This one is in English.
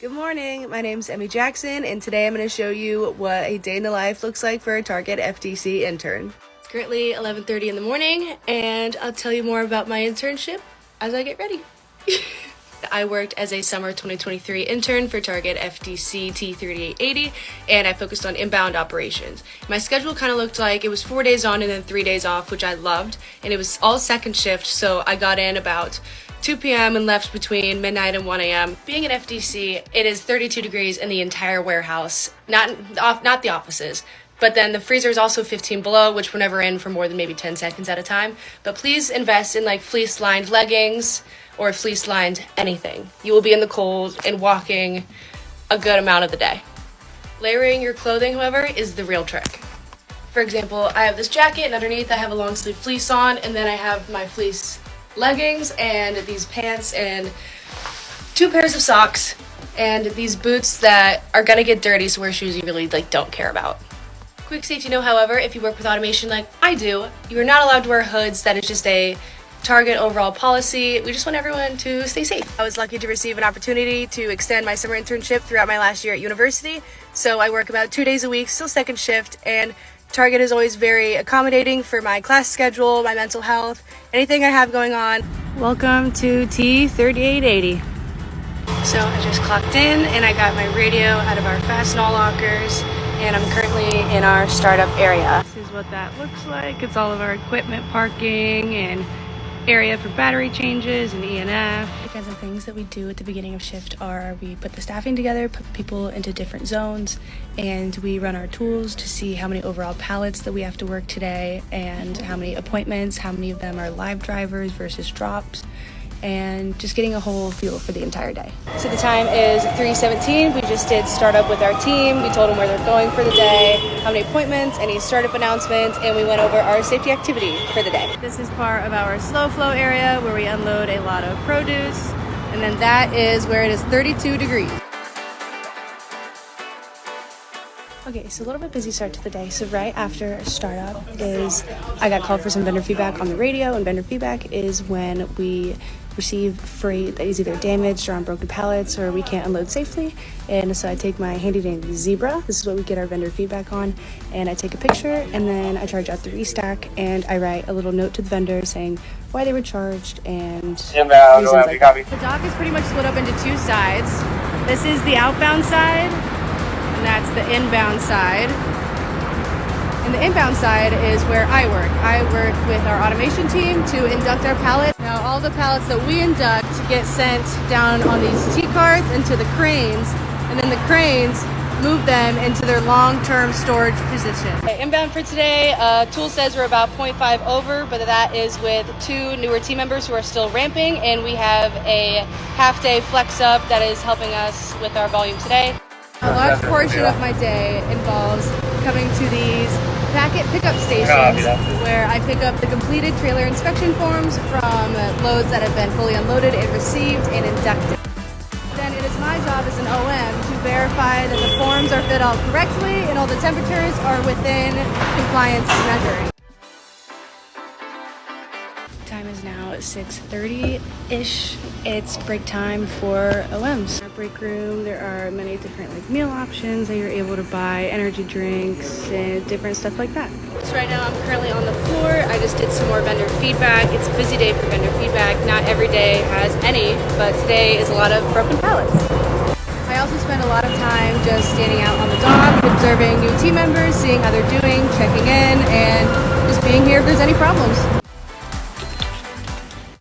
Good morning, my name's Emmie Jackson, and today I'm going to show you what a day in the life looks like for a Target FDC intern. It's currently 11:30 in the morning, and I'll tell you more about my internship as I get ready. I worked as a summer 2023 intern for Target FDC T3880, and I focused on inbound operations. My schedule kind of looked like it was 4 days on and then 3 days off, which I loved, and it was all second shift, so I got in about 2 p.m. and left between midnight and 1 a.m. Being at FDC, it is 32 degrees in the entire warehouse, not the offices. But then the freezer is also 15 below, which we're never in for more than maybe 10 seconds at a time. But please invest in like fleece-lined leggings or fleece-lined anything. You will be in the cold and walking a good amount of the day. Layering your clothing, however, is the real trick. For example, I have this jacket, and underneath I have a long sleeve fleece on, and then I have my fleece leggings and these pants and 2 pairs of socks and these boots that are gonna get dirty, so wear shoes you really don't care about. Quick safety note, however, if you work with automation like I do, you are not allowed to wear hoods. That is just a Target overall policy. We just want everyone to stay safe. I was lucky to receive an opportunity to extend my summer internship throughout my last year at university, so I work about 2 days a week, still second shift, and Target is always very accommodating for my class schedule, my mental health, anything I have going on. Welcome to T3880. So I just clocked in and I got my radio out of our Fastenal lockers, and I'm currently in our startup area. This is what that looks like. It's all of our equipment parking and area for battery changes and E&F. The kinds of things that we do at the beginning of shift are we put the staffing together, put people into different zones, and we run our tools to see how many overall pallets that we have to work today and how many appointments, how many of them are live drivers versus drops, and just getting a whole feel for the entire day. So the time is 3:17. We just did startup with our team. We told them where they're going for the day, how many appointments, any startup announcements, and we went over our safety activity for the day. This is part of our slow flow area where we unload a lot of produce, and then that is where it is 32 degrees. Okay, so a little bit busy start to the day. So right after startup is I got called for some vendor feedback on the radio, and vendor feedback is when we receive freight that is either damaged or on broken pallets or we can't unload safely. And so I take my handy dandy Zebra, this is what we get our vendor feedback on, and I take a picture and then I charge out the restack and I write a little note to the vendor saying why they were charged and reasons like that. The dock is pretty much split up into 2 sides. This is the outbound side, and that's the inbound side. And the inbound side is where I work. I work with our automation team to induct our pallets. Now all the pallets that we induct get sent down on these T-carts into the cranes, and then the cranes move them into their long-term storage position. Okay, inbound for today, tool says we're about 0.5 over, but that is with 2 newer team members who are still ramping, and we have a half-day flex-up that is helping us with our volume today. A large portion of my day involves coming to these packet pickup stations where I pick up the completed trailer inspection forms from loads that have been fully unloaded and received and inducted. Then it is my job as an OM to verify that the forms are filled out correctly and all the temperatures are within compliance measuring. Time is now 6:30-ish. It's break time for OMs. In our break room, there are many different meal options that you're able to buy, energy drinks, and different stuff like that. So right now I'm currently on the floor. I just did some more vendor feedback. It's a busy day for vendor feedback. Not every day has any, but today is a lot of broken pallets. I also spend a lot of time just standing out on the dock, observing new team members, seeing how they're doing, checking in, and just being here if there's any problems.